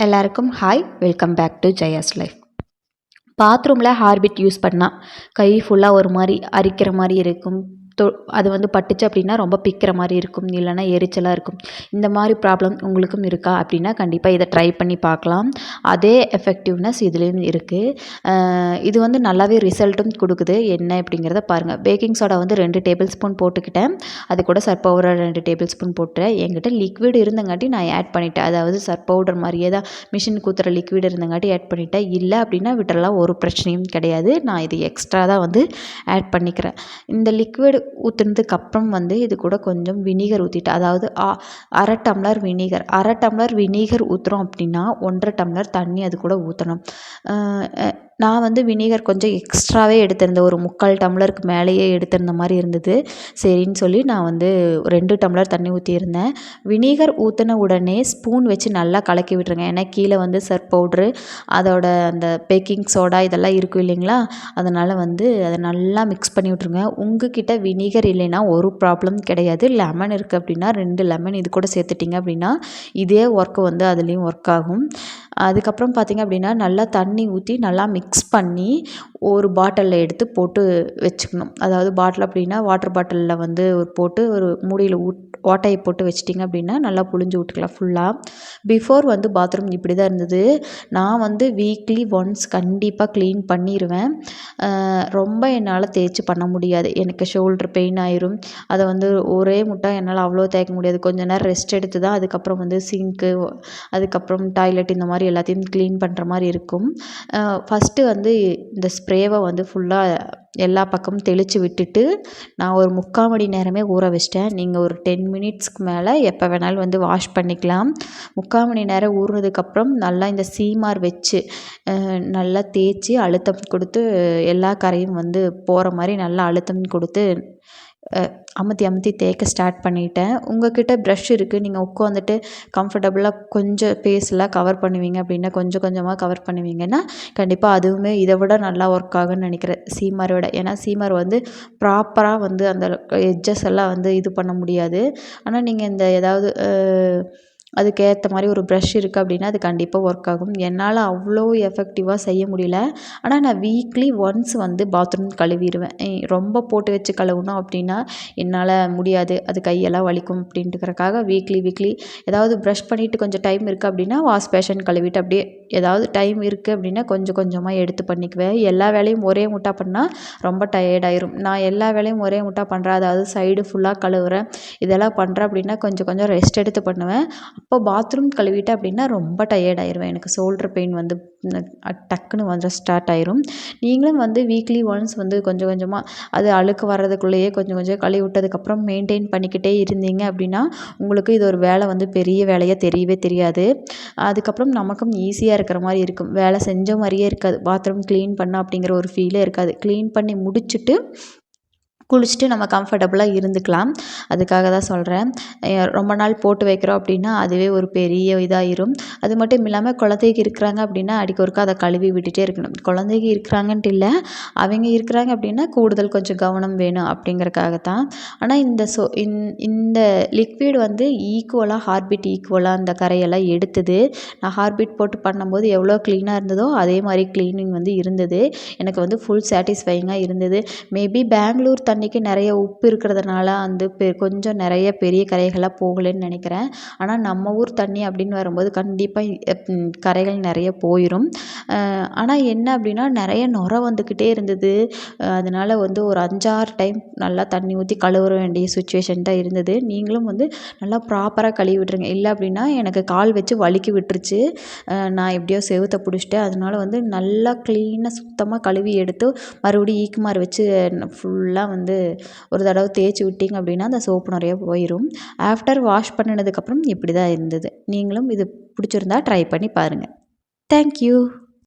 எல்லாருக்கும் hi, welcome back to Jaya's life. பாத்ரூமில் Harpic use பண்ணால் கை ஃபுல்லாக ஒரு மாதிரி அரிக்கிற மாதிரி இருக்கும். அது வந்து பட்டுச்சு அப்படின்னா ரொம்ப பிக்கிற மாதிரி இருக்கும், இல்லைனா எரிச்சலாக இருக்கும். இந்த மாதிரி ப்ராப்ளம் உங்களுக்கும் இருக்கா அப்படின்னா கண்டிப்பாக இதை ட்ரை பண்ணி பார்க்கலாம். அதே எஃபெக்டிவ்னஸ் இதுலேயும் இருக்குது. இது வந்து நல்லாவே ரிசல்ட்டும் கொடுக்குது. என்ன அப்படிங்கிறத பாருங்கள். பேக்கிங் சோடா வந்து 2 டேபிள் ஸ்பூன் போட்டுக்கிட்டேன். அது கூட சர்ஃப் பவுடர் 2 டேபிள் ஸ்பூன் போட்டுறேன். என்கிட்ட லிக்விட் இருந்தங்காட்டி நான் ஆட் பண்ணிட்டேன். அதாவது சர்ஃப் பவுடர் மாதிரியே தான் மிஷின் ஊற்றுற லிக்விட் இருந்தங்காட்டி ஆட் பண்ணிட்டேன். இல்லை அப்படின்னா விட்டுறலாம், ஒரு பிரச்சனையும் கிடையாது. நான் இது எக்ஸ்ட்ரா தான் வந்து ஆட் பண்ணிக்கிறேன். இந்த லிக்விட் ஊற்றுனதுக்கு அப்புறம் வந்து இது கூட கொஞ்சம் வினிகர் ஊற்றிட்டு, அதாவது அரை டம்ளர் வினிகர் ஊற்றுறோம் அப்படின்னா 1.5 டம்ளர் தண்ணி அது கூட ஊற்றணும். நான் வந்து வினிகர் கொஞ்சம் எக்ஸ்ட்ராவே எடுத்திருந்தேன். ஒரு 3/4 டம்ளருக்கு மேலேயே எடுத்திருந்த மாதிரி இருந்தது. சரின்னு சொல்லி நான் வந்து 2 டம்ளர் தண்ணி ஊற்றியிருந்தேன். வினிகர் ஊற்றின உடனே ஸ்பூன் வச்சு நல்லா கலக்கி விட்டுருங்க. ஏன்னா கீழே வந்து சர்ஃப் பவுட்ரு, அதோட அந்த பேக்கிங் சோடா இதெல்லாம் இருக்கும் இல்லைங்களா, அதனால் வந்து அதை நல்லா மிக்ஸ் பண்ணி விட்ருங்க. உங்ககிட்ட வினிகர் இல்லைன்னா ஒரு ப்ராப்ளம் கிடையாது. லெமன் இருக்குது அப்படின்னா 2 லெமன் இது கூட சேர்த்துட்டிங்க அப்படின்னா இதே ஒர்க்கு வந்து அதுலேயும் ஒர்க் ஆகும். அதுக்கப்புறம் பார்த்திங்க அப்படின்னா நல்லா தண்ணி ஊற்றி நல்லா மிக்ஸ் பண்ணி ஒரு பாட்டிலில் எடுத்து போட்டு வச்சுக்கணும். அதாவது பாட்டில் அப்படின்னா வாட்டர் பாட்டிலில் வந்து போட்டு ஒரு மூடியில் ஓட்டையை போட்டு வச்சிட்டிங்க அப்படின்னா நல்லா புழிஞ்சு விட்டுக்கலாம் ஃபுல்லாக. பிஃபோர் வந்து பாத்ரூம் இப்படி தான் இருந்தது. நான் வந்து வீக்லி ஒன்ஸ் கண்டிப்பாக க்ளீன் பண்ணிடுவேன். ரொம்ப என்னால் தேய்ச்சி பண்ண முடியாது. எனக்கு ஷோல்டர் பெயின் ஆயிரும். அதை வந்து ஒரே முட்டா என்னால் அவ்வளோ தேய்க்க முடியாது. கொஞ்ச நேரம் ரெஸ்ட் எடுத்து தான் அதுக்கப்புறம் வந்து சிங்க்கு, அதுக்கப்புறம் டாய்லெட் இந்த மாதிரி எல்லாத்தையும் க்ளீன் பண்ணுற மாதிரி இருக்கும். ஃபஸ்ட்டு வந்து இந்த ஸ்ப்ரேவை வந்து ஃபுல்லாக எல்லா பக்கமும் தெளித்து விட்டுட்டு நான் ஒரு 3/4 மணி நேரமே ஊற வச்சிட்டேன். நீங்கள் ஒரு 10 மினிட்ஸ்க்கு மேலே எப்போ வேணாலும் வந்து வாஷ் பண்ணிக்கலாம். 3/4 மணி நேரம் ஊறினதுக்கப்புறம் நல்லா இந்த சீமார் வச்சு நல்லா தேய்ச்சி அழுத்தம் கொடுத்து எல்லா கரையும் வந்து போகிற மாதிரி நல்லா அழுத்தம் கொடுத்து அமுத்தி தேய்க்க ஸ்டார்ட் பண்ணிட்டேன். உங்கள்கிட்ட ப்ரஷ் இருக்குது, நீங்கள் உட்காந்துட்டு கம்ஃபர்டபுளாக கொஞ்சம் ஃபேஸ்லாம் கவர் பண்ணுவீங்க அப்படின்னா, கொஞ்சம் கொஞ்சமாக கவர் பண்ணுவீங்கன்னா கண்டிப்பாக அதுவுமே இதை விட நல்லா ஒர்க் ஆகும்னு நினைக்கிறேன் சீமரை விட. ஏன்னா சீமர் வந்து ப்ராப்பராக வந்து அந்த எட்ஜஸ் எல்லாம் வந்து இது பண்ண முடியாது. ஆனால் நீங்கள் இந்த ஏதாவது அதுக்கேற்ற மாதிரி ஒரு ப்ரஷ் இருக்குது அப்படின்னா அது கண்டிப்பாக ஒர்க் ஆகும். என்னால் அவ்வளோ எஃபெக்டிவாக செய்ய முடியல. ஆனால் நான் வீக்லி ஒன்ஸ் வந்து பாத்ரூம் கழுவிடுவேன். ரொம்ப போட்டு வச்சு கழுவணும் அப்படின்னா என்னால் முடியாது, அது கையெல்லாம் வலிக்கும் அப்படின்ட்டுக்கிறக்காக வீக்லி ஏதாவது ப்ரஷ் பண்ணிவிட்டு கொஞ்சம் டைம் இருக்குது அப்படின்னா வாஷ் பேஷன் கழுவிட்டு அப்படியே ஏதாவது டைம் இருக்குது அப்படின்னா கொஞ்சம் கொஞ்சமாக எடுத்து பண்ணிக்குவேன். எல்லா வேலையும் ஒரே முட்டா பண்ணால் ரொம்ப டயர்டாயிரும். நான் எல்லா வேலையும் ஒரே முட்டா பண்ணுறேன், அதாவது சைடு ஃபுல்லாக கழுவுறேன், இதெல்லாம் பண்ணுறேன் அப்படின்னா கொஞ்சம் கொஞ்சம் ரெஸ்ட் எடுத்து பண்ணுவேன். அப்போ பாத்ரூம் கழுவிட்டேன் அப்படின்னா ரொம்ப டயர்ட் ஆயிடுவேன். எனக்கு ஷோல்டர் பெயின் வந்து டக்குன்னு வந்து ஸ்டார்ட் ஆயிரும். நீங்களும் வந்து வீக்லி ஒன்ஸ் வந்து கொஞ்சம் கொஞ்சமாக அது அழுக்கு வர்றதுக்குள்ளேயே கொஞ்சம் கொஞ்சம் கழுவி விட்டதுக்கப்புறம் மெயின்டைன் பண்ணிக்கிட்டே இருந்தீங்க அப்படின்னா உங்களுக்கு இது ஒரு வேலை வந்து பெரிய வேலையாக தெரியவே தெரியாது. அதுக்கப்புறம் நமக்கும் ஈஸியாக இருக்கிற மாதிரி இருக்கும். வேலை செஞ்ச மாதிரியே இருக்காது. பாத்ரூம் க்ளீன் பண்ண அப்படிங்கிற ஒரு ஃபீலே இருக்காது. க்ளீன் பண்ணி முடிச்சுட்டு குளிச்சுட்டு நம்ம கம்ஃபர்டபுளாக இருந்துக்கலாம். அதுக்காக தான் சொல்கிறேன். ரொம்ப நாள் போட்டு வைக்கிறோம் அப்படின்னா அதுவே ஒரு பெரிய இதாயிரும். அது மட்டும் இல்லாமல் குழந்தைங்க இருக்கிறாங்க அப்படின்னா அடிக்க ஒருக்கா அதை கழுவி விட்டுட்டே இருக்கணும். குழந்தைங்க இருக்கிறாங்கன்ட்டு இல்லை, அவங்க இருக்கிறாங்க அப்படின்னா கூடுதல் கொஞ்சம் கவனம் வேணும் அப்படிங்கிறக்காக தான். ஆனால் இந்த லிக்விட் வந்து ஹார்பிட் ஈக்குவலாக அந்த கரையெல்லாம் எடுத்தது. நான் ஹார்பிட் போட்டு பண்ணும்போது எவ்வளோ க்ளீனாக இருந்ததோ அதே மாதிரி க்ளீனிங் வந்து இருந்தது. எனக்கு வந்து ஃபுல் சாட்டிஸ்ஃபையிங்காக இருந்தது. மேபி பெங்களூர் தண்ணிக்கு நிறைய உப்பு இருக்கிறதுனால வந்து கொஞ்சம் நிறைய பெரிய கரைகளாக போகலைன்னு நினைக்கிறேன். ஆனால் நம்ம ஊர் தண்ணி அப்படின்னு வரும்போது கண்டிப்பாக கரைகள் நிறைய போயிடும். ஆனால் என்ன அப்படின்னா நிறைய நுரை வந்துக்கிட்டே இருந்தது. அதனால் வந்து ஒரு 5-6 டைம் நல்லா தண்ணி ஊற்றி கழுவ வேண்டிய சுச்சுவேஷன் தான் இருந்தது. நீங்களும் வந்து நல்லா ப்ராப்பராக கழுவி விட்டுருங்க. இல்லை அப்படின்னா எனக்கு கால் வச்சு வலிக்கி விட்டுருச்சு. நான் எப்படியோ செவுத்தை பிடிச்சிட்டேன். அதனால வந்து நல்லா க்ளீனாக சுத்தமாக கழுவி எடுத்து மறுபடியும் ஈக்குமார் வச்சு ஃபுல்லாக வந்து ஒரு தடவை தேய்ச்சி விட்டிங்க அப்படின்னா அந்த சோப்பு நிறைய போயிடும். ஆஃப்டர் வாஷ் பண்ணினதுக்கப்புறம் இப்படி தான் இருந்தது. நீங்களும் இது பிடிச்சிருந்தா ட்ரை பண்ணி பாருங்கள். தேங்க்யூ.